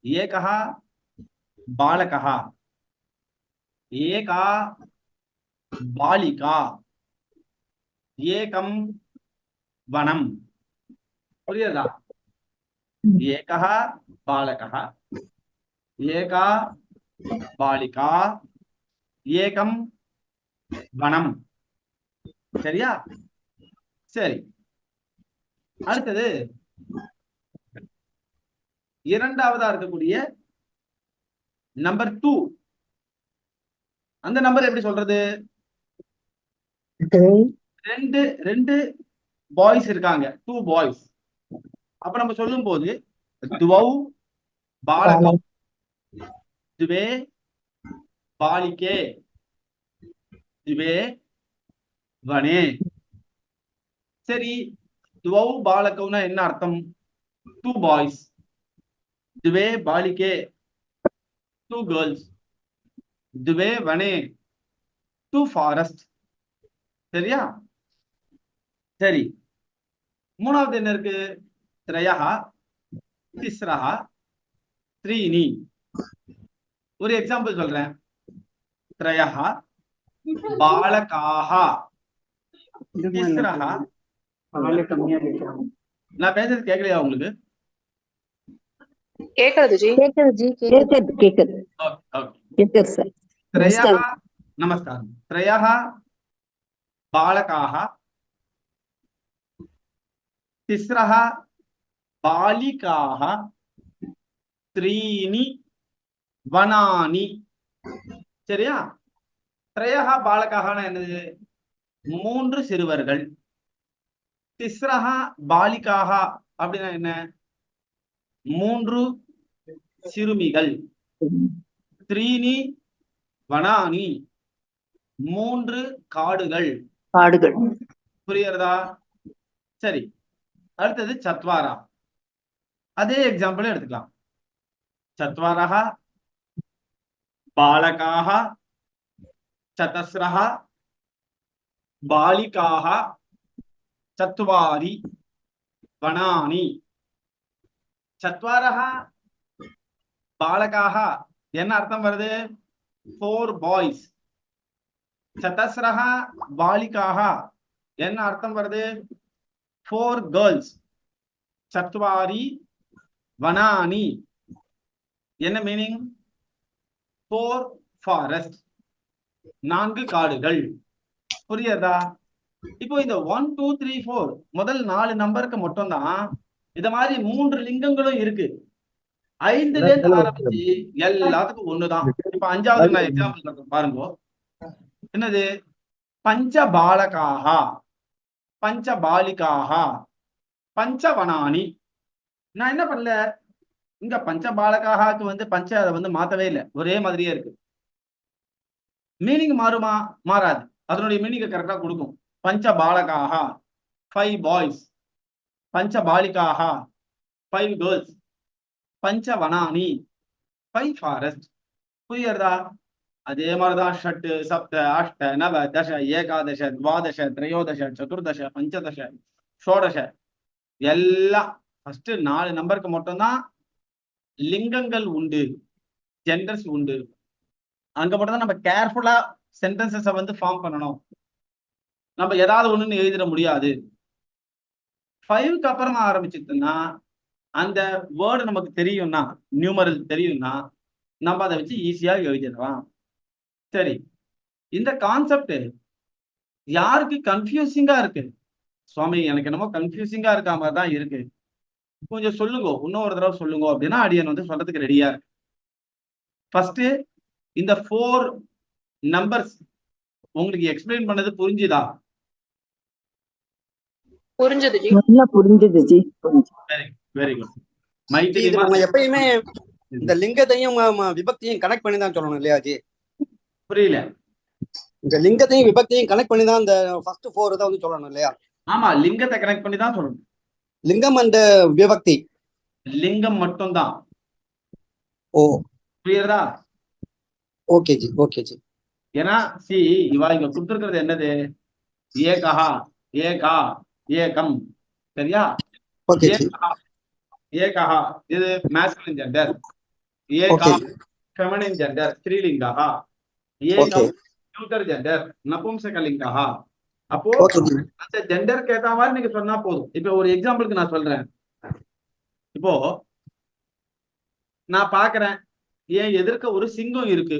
एकः बालकः, एका बालिका, एकं वनं. புரியுதா? एकः बालकः, एका बालिका, एकं वனம். சரியா? சரி, அடுத்தது இரண்டாவதா இருக்கக்கூடிய நம்பர் 2. அந்த நம்பர் எப்படி சொல்றது? ரெண்டு ரெண்டு பாய்ஸ் இருக்காங்க, 2 பாய்ஸ். அப்ப நம்ம சொல்லும் போது द्वौ बालकौ, द्वे बालिके, द्वे वने. சரி, द्वौ बालकौனா என்ன அர்த்தம்? 2 பாய்ஸ். द्वे बालिके 2 गर्ल्स. द्वे वने 2 ஃபாரஸ்ட். சரியா? சரி, மூணாவது என்ன இருக்கு? त्रयः, तिस्रः, त्रीणि. ஒரு எக்ஸாம்பிள் சொல்றேன். त्रयः बालकाः, तिस्रः. நான் பேசுறது கேட்கலையா உங்களுக்கு? கேக்குது ஜி. கேக்குது சார். त्रयः, நமஸ்காரம். त्रयः बालकाः, तिस्रः बालिकाः, त्रीणि वनानि. சரியா? त्रयः बालकाः என்னது? 3 சிறுவர்கள். तिस्रः बालिकाः அப்படினா என்ன? 3 சிறுமிகள். त्रीणि वनानि 3 காடுகள். புரியுறதா? சரி, அடுத்தது சத்வாரா. அதே எக்ஸாம்பிள் எடுத்துக்கலாம். चत्वारः बालकाः, चतस्रः बालिकाः, चत्वारि वनानि. चत्वारः बालकाः என்ன அர்த்தம் வருது? 4 பாய்ஸ். चतस्रः बालिकाः என்ன அர்த்தம் வருது? 4 गर्ल्स. चत्वारि वनानि என்ன மீனிங்? 4 ஃபாரஸ்ட், 4 காடுகள். புரியுதா? இப்போ இந்த 1 2 3 4 முதல் 4 நம்பருக்கு மட்டும் தான் இத மாதிரி 3 லிங்கங்களும் இருக்கு. 5ல இருந்து ஆரம்பிச்சு எல்லாத்துக்கும் ஒண்ணுதான். இப்ப 5வது நான் எக்ஸாம்பிள் சொல்றேன் பாருங்க. என்னது? பஞ்ச பாலகாஹ, பஞ்ச பாலிகாஹ, பஞ்சவனானி. நான் என்ன பண்ணல, இங்க பஞ்ச பாலகாஹாக்கு வந்து பஞ்ச அதை வந்து மாத்தவே இல்லை, ஒரே மாதிரியே இருக்கு. மீனிங் மாறுமா? மாறாது. அதனுடைய மீனிங் கரெக்டா கொடுக்கும். பஞ்ச பாலகாஹா 5 பாய்ஸ், பஞ்ச பாலிகாஹா 5 கேர்ள்ஸ், பஞ்ச வனானி 5 ஃபாரஸ்ட். புரியுறதா? அதே மாதிரிதான் ஷட் சப்த அஷ்ட நவ தச ஏகாதச துவாதச திரையோதச சதுர்தச பஞ்சதச ஷோடச எல்லாம் ஃபர்ஸ்ட் 4 நம்பருக்கு மட்டும்தான் லிங்கங்கள் உண்டு, ஜெண்டர்ஸ் உண்டு. அங்க மட்டும் தான் நம்ம கேர்ஃபுல்லா சென்டென்சஸை வந்து ஃபார்ம் பண்ணணும். நம்ம ஏதாவது ஒண்ணுன்னு எழுதிட முடியாது. 5க்கு அப்புறமா ஆரம்பிச்சுட்டுன்னா அந்த வேர்டு நமக்கு தெரியும்னா, நியூமரல் தெரியும்னா நம்ம அதை வச்சு ஈஸியா எழுதிடலாம். சரி, இந்த கான்செப்ட் யாருக்கு கன்ஃபியூசிங்கா இருக்கு? சுவாமி எனக்கு என்னமோ கன்ஃபியூசிங்கா இருக்க மாதிரி தான் இருக்கு, கொஞ்சம் சொல்லுங்க, இன்னொரு தடவை சொல்லுங்க அப்படின்னா அடியன் வந்து சொல்றதுக்கு ரெடியா இருக்கு. ஃபர்ஸ்ட் இந்த 4 நம்பர்ஸ் உங்களுக்கு எக்ஸ்பிளைன் பண்ணது புரிஞ்சுதா? புரிஞ்சது ஜி. நல்லா புரிஞ்சது G. Very very good. Maithri நம்ம எப்பயுமே இந்த லிங்கத்தையும் விபக்தியும் கனெக்ட் பண்ணி தான் சொல்லணும் இல்லையா ஜி? புரியல. இந்த லிங்கத்தையும் விபக்தியும் கனெக்ட் பண்ணி தான் இந்த ஃபர்ஸ்ட் 4 தான் வந்து சொல்லணும் இல்லையா? ஆமா, லிங்கத்தை கனெக்ட் பண்ணி தான் சொல்லணும். லிங்கம் அண்ட் விபக்தி. லிங்கம் மட்டும் தான். ஓ, புரியுறதா? Okay G, okay G. ஏன்னா சி இவா இங்க கொடுத்துருக்கிறது என்னது? ஏகஹா, ஏகா, ஏகம். சரியா? ஓகே ஜி. ஏகஹா இது மேஸ்குலின் ஜெண்டர். ஏகா Okay. ஃபெமினின் ஜெண்டர் ஸ்திரீலிங்கா, Okay. ஏகம் நியூட்டர் ஜெண்டர் நபும்சகலிங்கா. அப்போ Okay. அந்த ஜெண்டருக்கு ஏத்த மாதிரி நீங்க சொன்னா போதும். இப்ப ஒரு எக்ஸாம்பிளுக்கு நான் சொல்றேன். இப்போ நான் பாக்குறேன், என் எதிர்க்க ஒரு சிங்கம் இருக்கு.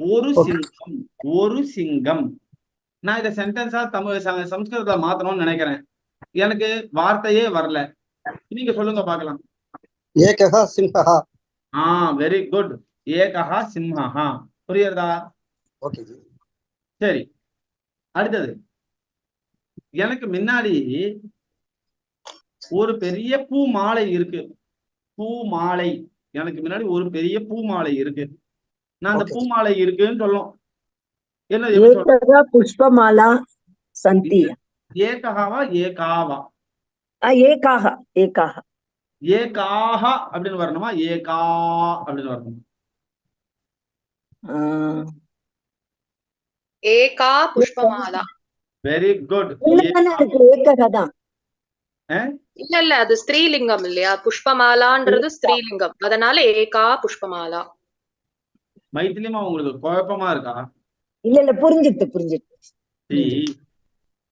ஒரு சிங்கம், ஒரு சிங்கம். நான் இதை சென்டென்ஸா தமிழ் சம்ஸ்கிருதத்துல மாத்தணும்னு நினைக்கிறேன். எனக்கு வார்த்தையே வரல. நீங்க சொல்லுங்க பார்க்கலாம். ஏகஹ சிம்ஹஹ. Very good. ஏகஹா சிம்ஹஹா. புரியுறதா? ஓகே ஜி. சரி, அடுத்தது எனக்கு முன்னாடி ஒரு பெரிய பூ மாலை இருக்கு. பூ மாலை, எனக்கு முன்னாடி ஒரு பெரிய பூ மாலை இருக்கு. நான் அந்த பூ மாலை இருக்குன்னு சொல்லும். என்ன எப்படி சொல்றேன்? ஏகதா புஷ்பமாலா சந்தி. ஏகஹாவா ஏகாவா? ஏகாஹ ஏகாஹ. ஏகாஹ அப்படின்னு வரணுமா ஏகா அப்படின்னு வரணுமா? ஏகா புஷ்பமாலா. Very good. ஏகதான். இல்ல அது ஸ்திரீலிங்கம் இல்லையா? புஷ்பமாலான்றது ஸ்திரீலிங்கம், அதனால ஏகா புஷ்பமாலா. மைத்திலியமா உங்களுக்கு குழப்பமா இருக்கா? இல்ல புரிஞ்சிட்டு.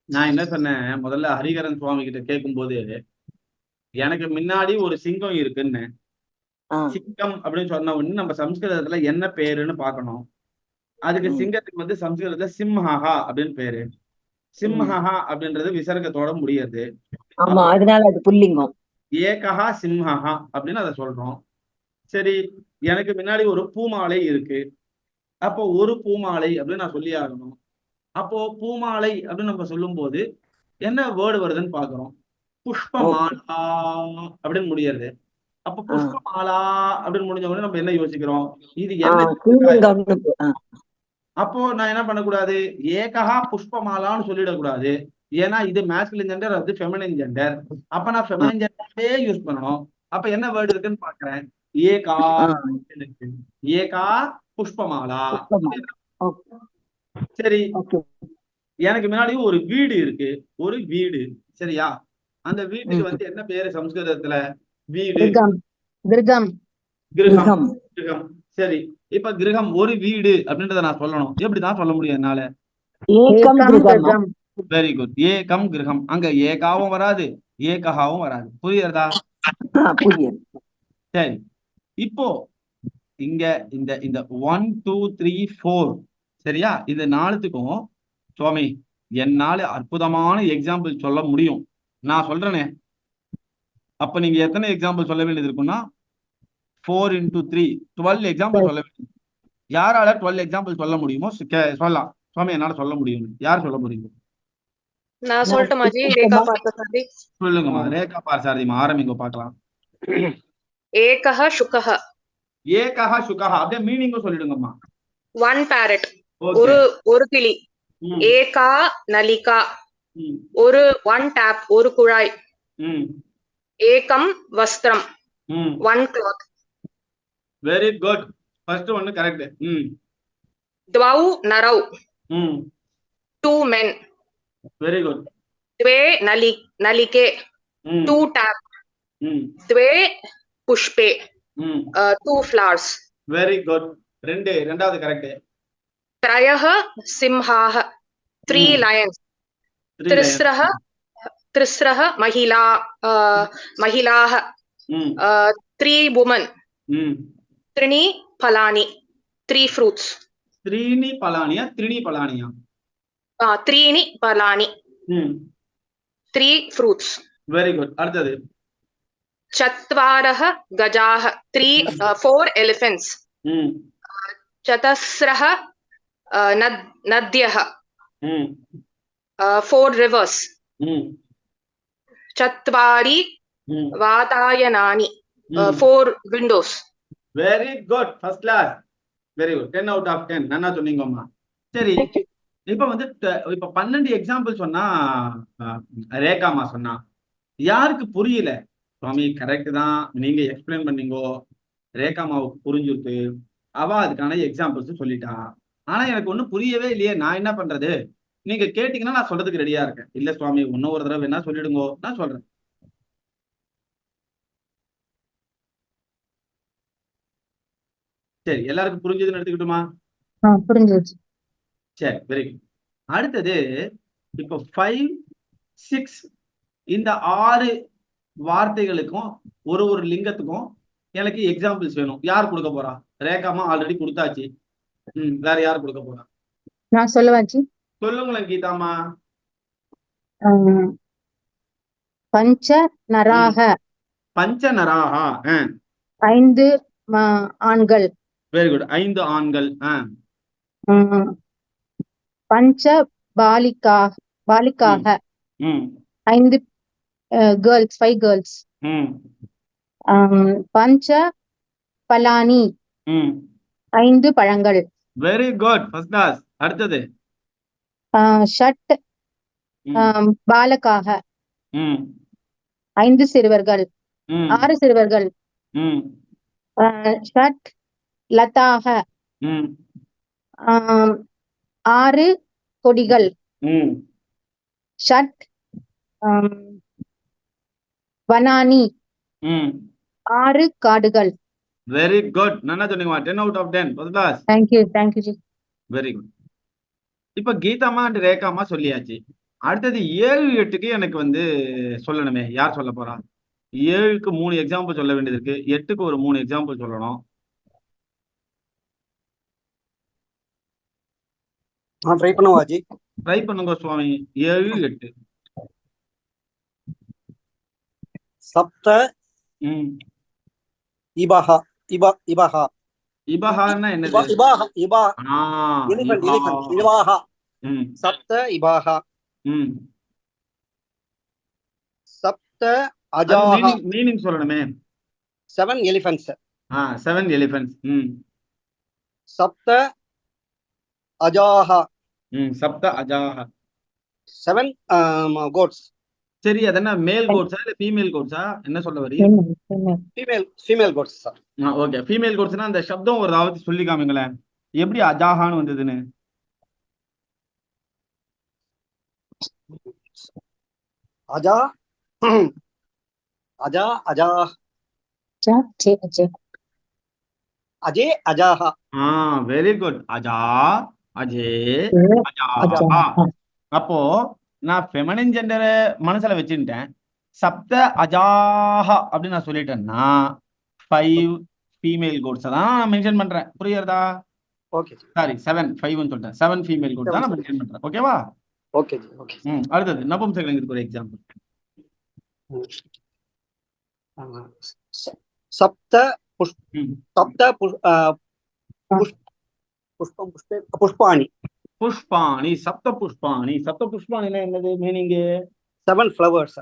நான் என்ன சொன்னேன், முதல்ல ஹரிகரன் சுவாமி கிட்ட கேட்கும் போது எனக்கு முன்னாடி ஒரு சிங்கம் இருக்குன்னு. சிங்கம் அப்படின்னு சொன்ன உடனே நம்ம சம்ஸ்கிருதத்துல என்ன பேருன்னு பாக்கணும். அதுக்கு சிங்கத்துக்கு வந்து சம்ஸ்கிருதத்துல சிம்ஹஹா அப்படின்னு பேரு. சிம்ஹஹா அப்படின்றது விசர்க்கத்தோட முடியாது. அதனால அது புல்லிங்கம். ஏகஹா சிம்ஹஹா அப்படின்னு அதை சொல்றோம். சரி, எனக்கு முன்னாடி ஒரு பூமாலை இருக்கு. அப்போ ஒரு பூமாலை அப்படின்னு நான் சொல்லி ஆகணும். அப்போ பூமாலை அப்படின்னு நம்ம சொல்லும் போது என்ன வேர்டு வருதுன்னு பாக்குறோம். புஷ்பமாலா அப்படின்னு முடியாது. அப்ப புஷ்பமாலா அப்படின்னு முடிஞ்ச உடனே நம்ம என்ன யோசிக்கிறோம், இது என்ன? அப்போ நான் என்ன பண்ணக்கூடாது, ஏகஹா புஷ்பமாலான்னு சொல்லிடக்கூடாது. ஏன்னா இது மேஸ்குலின் ஜெண்டர், அது ஃபெமினின் ஜெண்டர். அப்ப நான் ஃபெமினின் ஜெண்டரே யூஸ் பண்ணணும். அப்ப என்ன வேர்டு இருக்குன்னு பாக்குறேன். ஏகா, ஏகா புஷ்பமாலா. சரி, எனக்கு முன்னாடி ஒரு வீடு இருக்கு. ஒரு வீடு, சரியா? அந்த வீட்டுக்கு வந்து என்ன பேரு சம்ஸ்கிருதத்துல? வீடு. கிருகம். கிருகம். கிருகம். சரி, இப்ப கிருகம் ஒரு வீடு அப்படின்றத நான் சொல்லணும். எப்படிதான் சொல்ல முடியும் என்னால? Very good. ஏகம் கிருகம். அங்க ஏகாவும் வராது, ஏகஹாவும் வராது. புரியுறதா? சரி, இப்போ இங்க இந்த இந்த 1 2 3 4, சரியா? இந்த நாலுத்துக்கும் சுவாமி என்னால அற்புதமான எக்ஸாம்பிள் சொல்ல முடியும். நான் சொல்றேனே, அப்ப நீங்க எத்தனை எக்ஸாம்பிள் சொல்ல வேண்டியது இருக்குன்னா 4 into 3 12 எக்ஸாம்பிள் சொல்ல வேண்டியது. யாரால 12 எக்ஸாம்பிள் சொல்ல முடியுமோ சொல்லலாம். சுவாமி என்னால சொல்ல முடியும். யார் சொல்ல முடியும்? நான் சொல்லட்டுமா ஜி? ரேகா பார்த்தசாரதி சொல்லுங்கம்மா. ரேகா பார்த்தசாரதிமா, ஆரம்பிங்க பார்க்கலாம். ஏகஹ சுகஹ. ஏகஹ சுகஹ அப்படியே மீனிங்கும் சொல்லிடுங்கம்மா. ஒன் பேரட், ஒரு கிளி. ஏகா நலிகா, ஒரு ஒன் டேப், ஒரு குழாய். ஏகம் வஸ்திரம், one cloth. Very good. First one correct. द्वौ नरौ, टू men. Very good. द्वे नलिके, टू tap. द्वे पुष्पे, two flowers. Very good. ரெண்டாவது கரெக்ட். त्रयः सिंहाः, three lions. तिस्रः महिलाः, three women. त्रीणि फलानि, three fruits. त्रीणि फलानिया, त्रीणि फलानिया? त्रीणि फलानि, three fruits. Very good. அடுத்தது. चत्वारः गजाः, four elephants. चतस्रः नद्यः, four rivers. चत्वारि वातायनानि, four windows. Very good. First class. Very good. 10 out of 10. நன்னா சொன்னீங்கம்மா. சரி, இப்ப வந்து இப்ப 12 எக்ஸாம்பிள் சொன்னா ரேகாமா சொன்னா யாருக்கு புரியல? சுவாமி கரெக்ட் தான், நீங்க எக்ஸ்பிளைன் பண்ணீங்கோ, ரேகாமாவுக்கு புரிஞ்சுட்டு அவ அதுக்கான எக்ஸாம்பிள்ஸ் சொல்லிட்டா. ஆனா எனக்கு ஒண்ணும் புரியவே இல்லையே, நான் என்ன பண்றது? நீங்க கேட்டீங்கன்னா நான் சொல்றதுக்கு ரெடியா இருக்கேன். இல்ல சுவாமி இன்னும் ஒரு தடவை என்ன சொல்லிடுங்கோ, நான் சொல்றேன். சரி, எல்லாருக்கும் புரிஞ்சதுன்னு எடுத்துக்கிட்டுமா? புரிஞ்சிருச்சு. சரி, வெரி குட். அடுத்தது இப்போ 5, 6 இந்த 6 வார்த்தைகளுக்கும் ஒரு லிங்கத்துக்கும் எனக்கு எக்ஸாம்பிள்ஸ் வேணும். யார் கொடுக்க போறா? ரேகாமா ஆல்ரெடி கொடுத்தாச்சு. வேற யார் கொடுக்க போறா? நான் சொல்லவாச்சு. சொல்லுங்களேன் கீதாமா. பஞ்ச நராக. பஞ்ச நராகா. 5 ஆண்கள். Very good. 5 ஆண்கள். பஞ்ச பாலிகாக. 5 கேர்ள்ஸ், 5 கேர்ள்ஸ். பஞ்ச பலானி. 5 பழங்கள். Very good, first class. அடுத்தது ஷட் பாலகாக. 5 சிறுவர்கள். 6 சிறுவர்கள். ஷட் லதாக. 6 கொடிகள். ஷட் வனானி. 6 காடுகள். Very good. நல்லா சொன்னீங்க. 10 out of 10. First class. Thank you ji. Very good. இப்ப கீதாமா அண்ட் ரேகாமா சொல்லியாச்சு. அடுத்தது 7, 8க்கு எனக்கு வந்து சொல்லணுமே. யார் சொல்ல போறா? 7க்கு 3 எக்ஸாம்பிள் சொல்ல வேண்டியது இருக்கு. 8க்கு ஒரு 3 எக்ஸாம்பிள் சொல்லணும். ட்ரை பண்ணுவாஜி. ட்ரை பண்ணுங்க சுவாமி. 7, 8. சப்த இபஹா. இபஹா. இபஹான்னா என்னது? இபாஹா. இபாஹா. சப்த இபாஹா. சப்த அஜாஹா. மீனிங் சொல்லணுமே. 7 elephants. 7 elephants. சப்த அஜாஹா. சப்த அஜாஹா. 7 goats. சரி, அது என்ன மேல் கோட்ஸா இல்ல ஃபீமேல் கோட்ஸா? என்ன சொல்ல வரீ? Female goats sir. Okay, female கோட்ஸ்னா அந்த சப்தம் ஒரு ஆவத்தி சொல்லி காமிங்களேன். எப்படி அஜாஹான்னு வந்ததுன்னு? அஜா அஜா அஜா அஜே அஜாஹா. வெரி குட். அஜா அஜே அஜாஹா. அப்போ நான் ஃபெமினின் ஜெண்டரை மனசுல வச்சுட்டேன். சப்த அஜாஹா அப்படின்னு நான் சொல்லிட்டேன்னா 5 ஃபீமேல் கோட்ஸ் தான் நான் மென்ஷன் பண்றேன். புரியுறதா? ஓகே. சாரி, 7 5ன்னு சொல்லிட்டேன். 7 ஃபீமேல் கோட்ஸ் தான் நான் மென்ஷன் பண்றேன். ஓகேவா? ஓகே. அடுத்தது நபும்சகலிங்கத்துக்கு ஒரு எக்ஸாம்பிள். சப்த புஷ்பாணி. புஷ்பாணி. சப்த புஷ்பாணி. சப்த புஷ்பாணினா என்னது meaning? 7 flowers.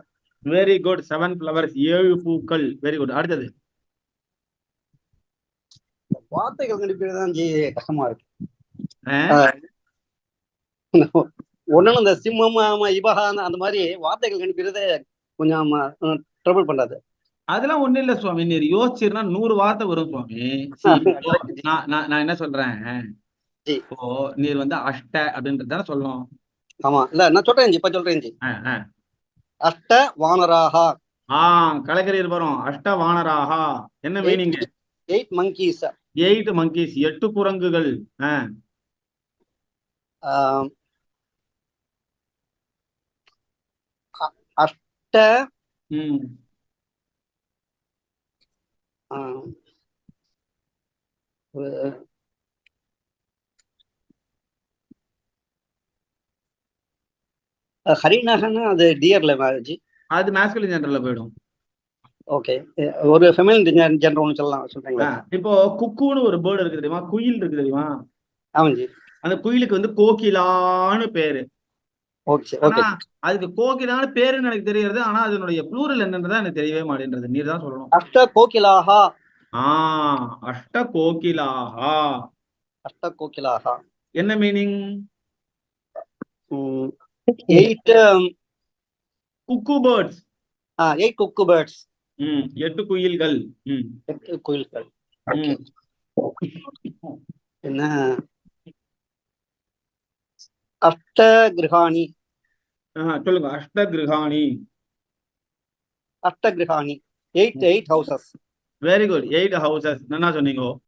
Very good. 7 flowers. 7 பூக்கள். Very good. அடுத்தது வார்த்தைகள் கண்டுபிடிக்கிறதுதான் கஷ்டமா இருக்கு. ஒண்ணு இந்த சிம்மம் இபஹா அந்த மாதிரி வார்த்தைகள் கண்டுபிடிக்கிறது கொஞ்சம் ட்ரபிள் பண்றாது. அதெல்லாம் ஒண்ணு இல்ல சுவாமி. நீர் யோசிச்சிருந்தா 100 வார்த்தை வரும் சுவாமி. நான் என்ன சொல்றேன், இப்போ நீர் வந்து அஷ்ட அப்படின்றதுதானே சொல்லணும். ஆமா, இல்ல நான் சொல்றேன். இப்ப சொல்றேன். அஷ்ட வானராகா. கலைக்கரியர் வரும். அஷ்ட வானராகா என்ன மீனிங்? 8 monkeys. 8 monkeys. 8 குரங்குகள். அஷ்ட ஹரிநாகன்னா அது டியர்ல மேரேஜ். அது மாஸ்குலின் ஜெண்டர்ல போயிடும். ஓகே, ஒரு ஃபெமினின் ஜெண்டர் ஒன்னு சொல்றீங்களா? இப்போ குக்குன்னு ஒரு பேர்டு இருக்கு தெரியுமா? குயில் இருக்கு தெரியுமா? ஆமாஞ்சி. அந்த குயிலுக்கு வந்து கோகிலான்னு பேரு. Okay okay. அதுக்கு கோகிலான்னு பேருன்னு எனக்கு தெரியுது. ஆனா அதனுடைய ப்ளூரல் என்னன்றதா எனக்கு தெரியவே மாட்டேன்றது. நீர் தான் சொல்லணும். அஷ்ட கோகிலாஹா. அஷ்ட கோகிலாஹா. அஷ்ட கோகிலாஹா என்ன மீனிங்? 8 குக்கு பேர்ட்ஸ். 8 குக்கு பேர்ட்ஸ். 8 குயில்கள். 8 குயில்கள். என்ன? அஷ்ட கிரகாணி. சொல்லுங்க. அஷ்ட கிரகாணி. அஷ்ட கிரகாணி. 8 houses. Very good. 8 houses. என்ன சொன்னீங்க?